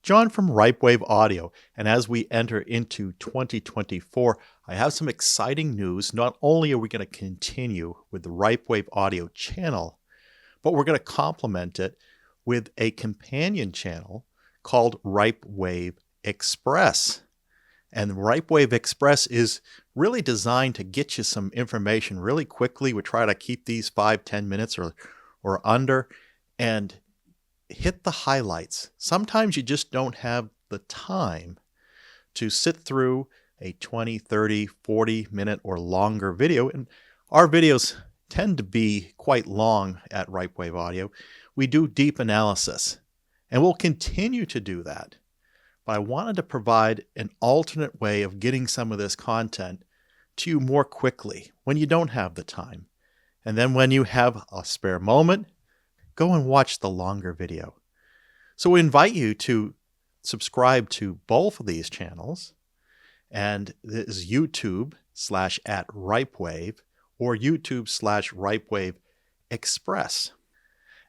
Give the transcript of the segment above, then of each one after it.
John from Ripewave Audio, and as we enter into 2024, I have some exciting news. Not only are we going to continue with the Ripewave Audio channel, but we're going to complement it with a companion channel called Ripewave Xpress. And Ripewave Xpress is really designed to get you some information really quickly. We try to keep these 5-10 minutes or under, and hit the highlights. Sometimes you just don't have the time to sit through a 20, 30, 40-minute or longer video. And our videos tend to be quite long at Ripewave Audio. We do deep analysis, and we'll continue to do that. But I wanted to provide an alternate way of getting some of this content to you more quickly when you don't have the time. And then when you have a spare moment, go and watch the longer video. So we invite you to subscribe to both of these channels, and this is YouTube/@Ripewave or YouTube/Ripewave Xpress.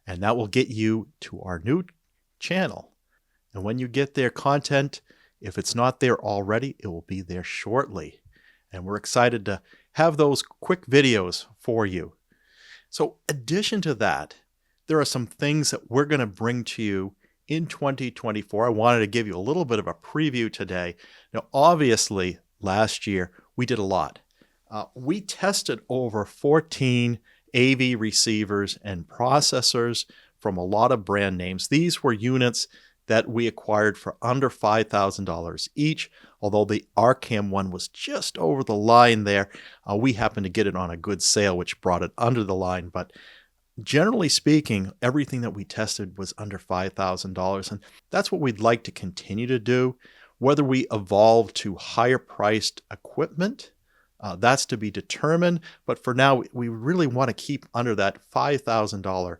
And that will get you to our new channel. And when you get their content, if it's not there already, it will be there shortly. And we're excited to have those quick videos for you. So in addition to that, there are some things that we're going to bring to you in 2024. I wanted to give you a little bit of a preview today. Now, obviously, last year we did a lot. We tested over 14 AV receivers and processors from a lot of brand names. These were units that we acquired for under $5,000 each. Although the Arcam one was just over the line there, we happened to get it on a good sale, which brought it under the line. But generally speaking, everything that we tested was under $5,000, and that's what we'd like to continue to do. Whether we evolve to higher priced equipment, that's to be determined, but for now, we really want to keep under that $5,000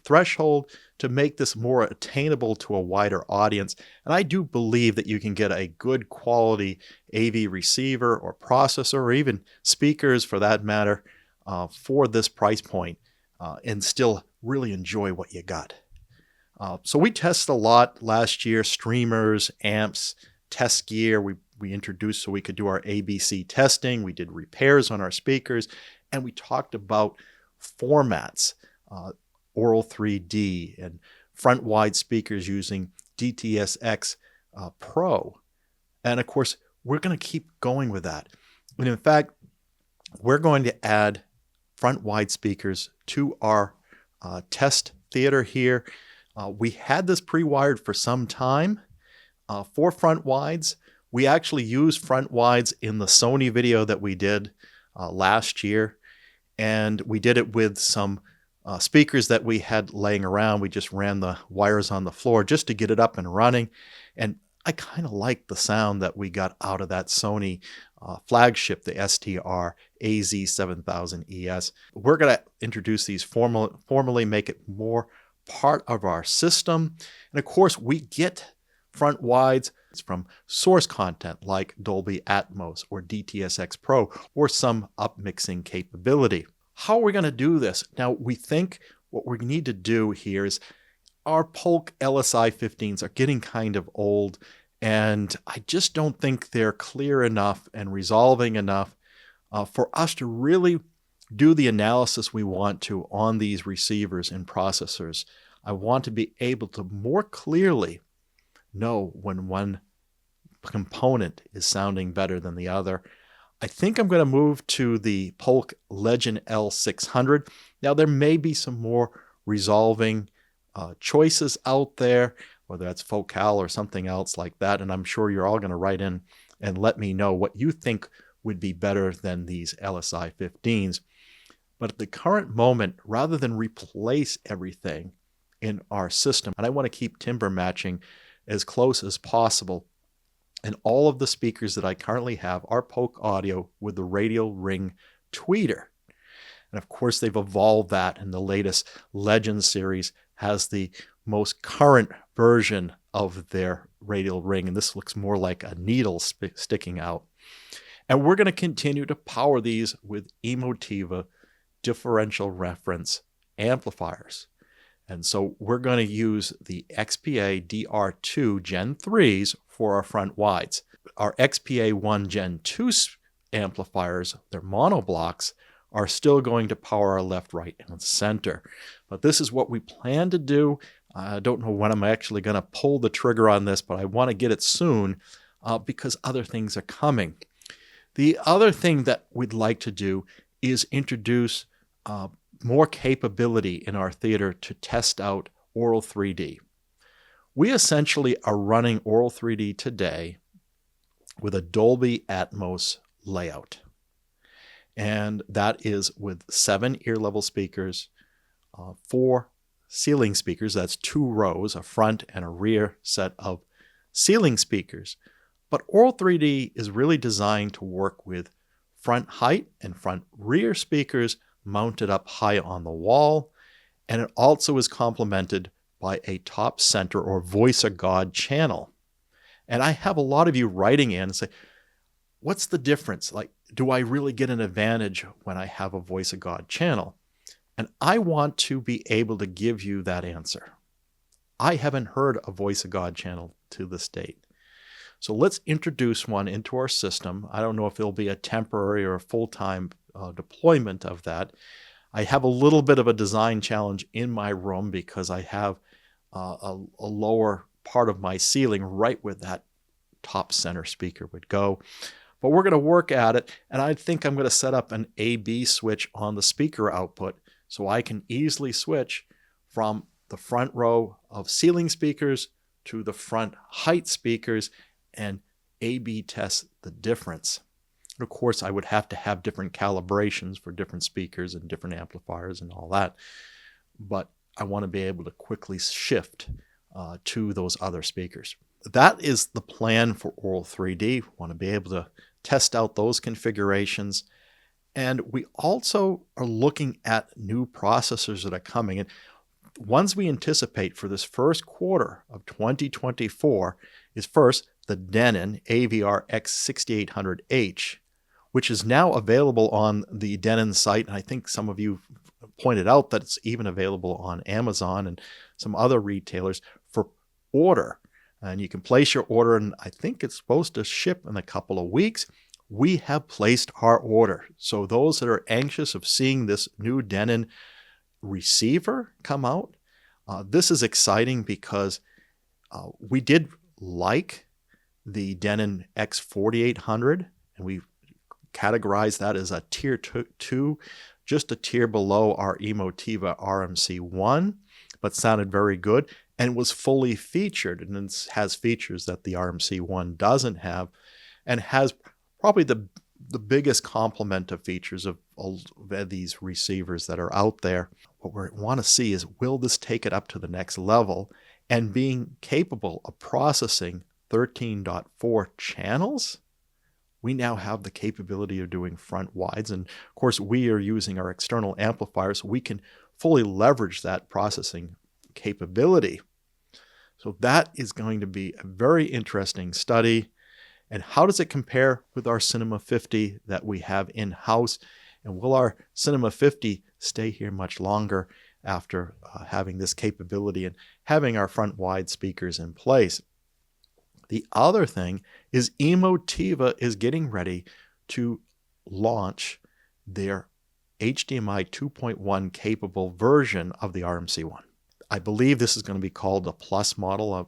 threshold to make this more attainable to a wider audience. And I do believe that you can get a good quality AV receiver or processor, or even speakers for that matter, for this price point. And still really enjoy what you got. So we tested a lot last year: streamers, amps, test gear. We introduced so we could do our ABC testing. We did repairs on our speakers, and we talked about formats, Aural 3D and front wide speakers using DTS:X Pro. And of course, we're going to keep going with that. And in fact, we're going to add front wide speakers to our test theater here. We had this pre-wired for some time for front wides. We actually used front wides in the Sony video that we did last year, and we did it with some speakers that we had laying around. We just ran the wires on the floor just to get it up and running, and I kind of like the sound that we got out of that Sony flagship, the STR AZ7000ES. We're going to introduce these formally, make it more part of our system. And of course, we get front wides from source content like Dolby Atmos or DTS:X Pro or some upmixing capability. How are we going to do this? Now, we think what we need to do here is our Polk LSI 15s are getting kind of old, and I just don't think they're clear enough and resolving enough for us to really do the analysis we want to on these receivers and processors. I want to be able to more clearly know when one component is sounding better than the other. I think I'm going to move to the Polk Legend L600. Now, there may be some more resolving choices out there, whether that's Focal or something else like that. And I'm sure you're all going to write in and let me know what you think would be better than these LSI 15s. But at the current moment, rather than replace everything in our system, and I want to keep timbre matching as close as possible, and all of the speakers that I currently have are Polk Audio with the Radial Ring tweeter. And of course, they've evolved that, and the latest Legend series has the most current version of their Radial Ring, and this looks more like a needle sticking out. And we're going to continue to power these with Emotiva differential reference amplifiers. And so we're going to use the XPA DR2 Gen 3s for our front wides. Our XPA1 Gen 2 amplifiers, their monoblocks, are still going to power our left, right, and center. But this is what we plan to do. I don't know when I'm actually going to pull the trigger on this, but I want to get it soon because other things are coming. The other thing that we'd like to do is introduce more capability in our theater to test out Aural 3D. We essentially are running Aural 3D today with a Dolby Atmos layout. And that is with 7 ear-level speakers, 4 ceiling speakers, that's 2 rows, a front and a rear set of ceiling speakers. But Aural 3D is really designed to work with front height and front rear speakers mounted up high on the wall, and it also is complemented by a top center or voice of God channel. And I have a lot of you writing in and say, what's the difference? Like, do I really get an advantage when I have a voice of God channel? And I want to be able to give you that answer. I haven't heard a voice of God channel to this date. So let's introduce one into our system. I don't know if it'll be a temporary or a full-time deployment of that. I have a little bit of a design challenge in my room because I have a lower part of my ceiling right where that top center speaker would go. But we're going to work at it, and I think I'm going to set up an A/B switch on the speaker output so I can easily switch from the front row of ceiling speakers to the front height speakers and A/B test the difference. And of course, I would have to have different calibrations for different speakers and different amplifiers and all that. But I want to be able to quickly shift to those other speakers. That is the plan for Aural 3D. We want to be able to test out those configurations. And we also are looking at new processors that are coming. And ones we anticipate for this first quarter of 2024 is first the Denon AVR X6800H, which is now available on the Denon site. And I think some of you pointed out that it's even available on Amazon and some other retailers for order. And you can place your order, and I think it's supposed to ship in a couple of weeks. We have placed our order. So those that are anxious of seeing this new Denon receiver come out, this is exciting because we did like the Denon X4800, and we categorized that as a tier 2, just a tier below our Emotiva RMC1, but sounded very good and was fully featured, and it has features that the RMC1 doesn't have, and has probably the biggest complement of features of these receivers that are out there. What we want to see is, will this take it up to the next level and being capable of processing 13.4 channels? We now have the capability of doing front wides, and of course we are using our external amplifiers, so we can fully leverage that processing capability. So that is going to be a very interesting study. And how does it compare with our Cinema 50 that we have in-house? And will our Cinema 50 stay here much longer after having this capability and having our front wide speakers in place? The other thing is Emotiva is getting ready to launch their HDMI 2.1 capable version of the RMC1. I believe this is going to be called the Plus model. Of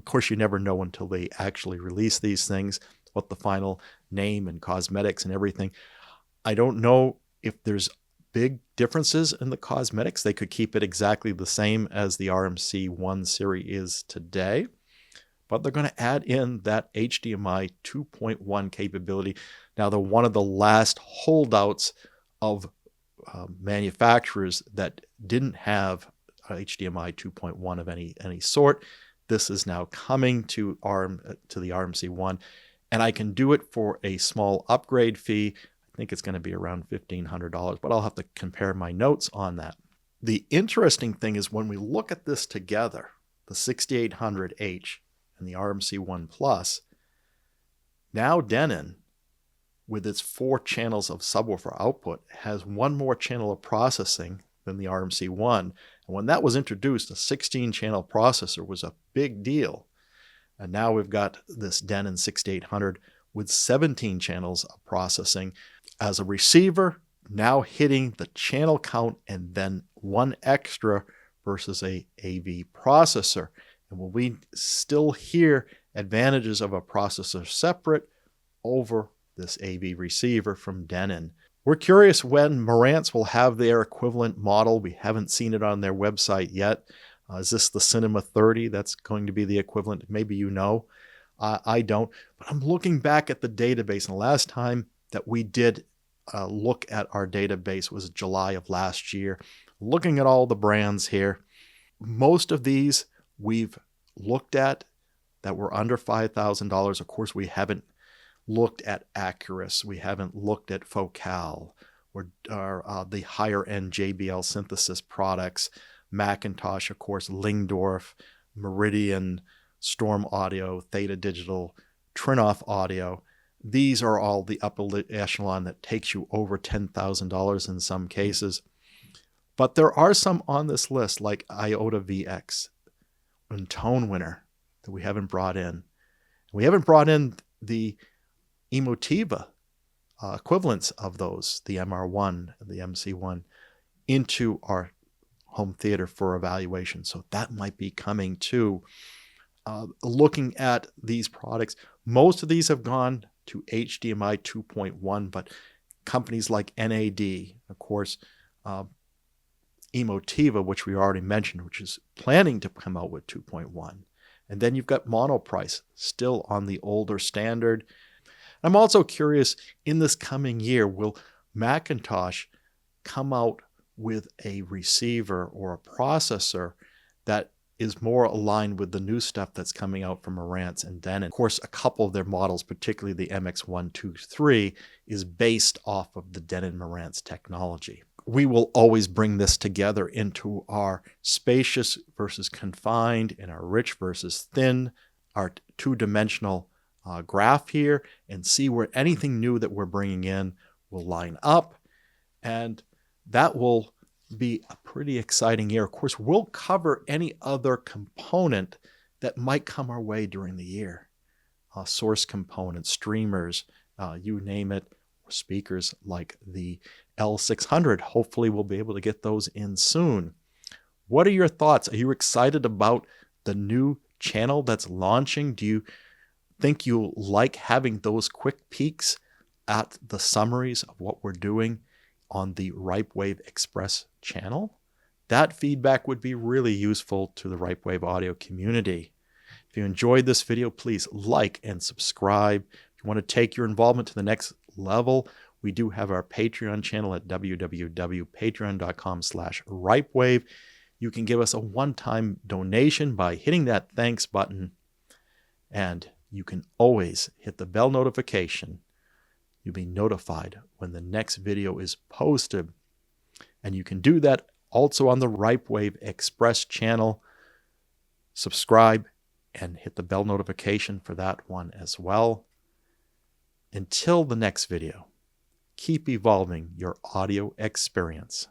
course, you never know until they actually release these things, what the final name and cosmetics and everything. I don't know if there's big differences in the cosmetics. They could keep it exactly the same as the RMC1 series is today, but they're going to add in that HDMI 2.1 capability. Now, they're one of the last holdouts of manufacturers that didn't have HDMI 2.1 of any sort. This is now coming to the RMC1, and I can do it for a small upgrade fee. I think it's going to be around $1,500, but I'll have to compare my notes on that. The interesting thing is when we look at this together, the 6800H and the RMC1 Plus, now Denon, with its 4 channels of subwoofer output, has one more channel of processing than the RMC1, And when that was introduced, a 16-channel processor was a big deal. And now we've got this Denon 6800 with 17 channels of processing as a receiver, now hitting the channel count and then one extra versus a AV processor. And will we still hear advantages of a processor separate over this AV receiver from Denon? We're curious when Marantz will have their equivalent model. We haven't seen it on their website yet. Is this the Cinema 30 that's going to be the equivalent? Maybe you know. I don't. But I'm looking back at the database, and the last time that we did look at our database was July of last year. Looking at all the brands here, most of these we've looked at that were under $5,000. Of course, we haven't looked at Acurus. We haven't looked at Focal or the higher-end JBL synthesis products. Macintosh, of course, Lingdorf, Meridian, Storm Audio, Theta Digital, Trinoff Audio. These are all the upper echelon that takes you over $10,000 in some cases. But there are some on this list like Iota VX and Tone Winner that we haven't brought in. We haven't brought in the Emotiva equivalents of those, the MR1 and the MC1, into our home theater for evaluation. So that might be coming too. Looking at these products, most of these have gone to HDMI 2.1, but companies like NAD, of course, Emotiva, which we already mentioned, which is planning to come out with 2.1. And then you've got Monoprice, still on the older standard. I'm also curious, in this coming year, will Macintosh come out with a receiver or a processor that is more aligned with the new stuff that's coming out from Marantz and Denon? Of course, a couple of their models, particularly the MX123, is based off of the Denon Marantz technology. We will always bring this together into our spacious versus confined and our rich versus thin, our two-dimensional graph here, and see where anything new that we're bringing in will line up. And that will be a pretty exciting year. Of course, we'll cover any other component that might come our way during the year. Source components, streamers, you name it, speakers like the L600. Hopefully we'll be able to get those in soon. What are your thoughts? Are you excited about the new channel that's launching? Do you think you'll like having those quick peeks at the summaries of what we're doing on the Ripewave Xpress channel? That feedback would be really useful to the Ripewave audio community. If you enjoyed this video, please like and subscribe. If you want to take your involvement to the next level, we do have our Patreon channel at www.patreon.com/Ripewave. You can give us a one-time donation by hitting that thanks button, and you can always hit the bell notification. You'll be notified when the next video is posted. And you can do that also on the Ripewave Xpress channel. Subscribe and hit the bell notification for that one as well. Until the next video, keep evolving your audio experience.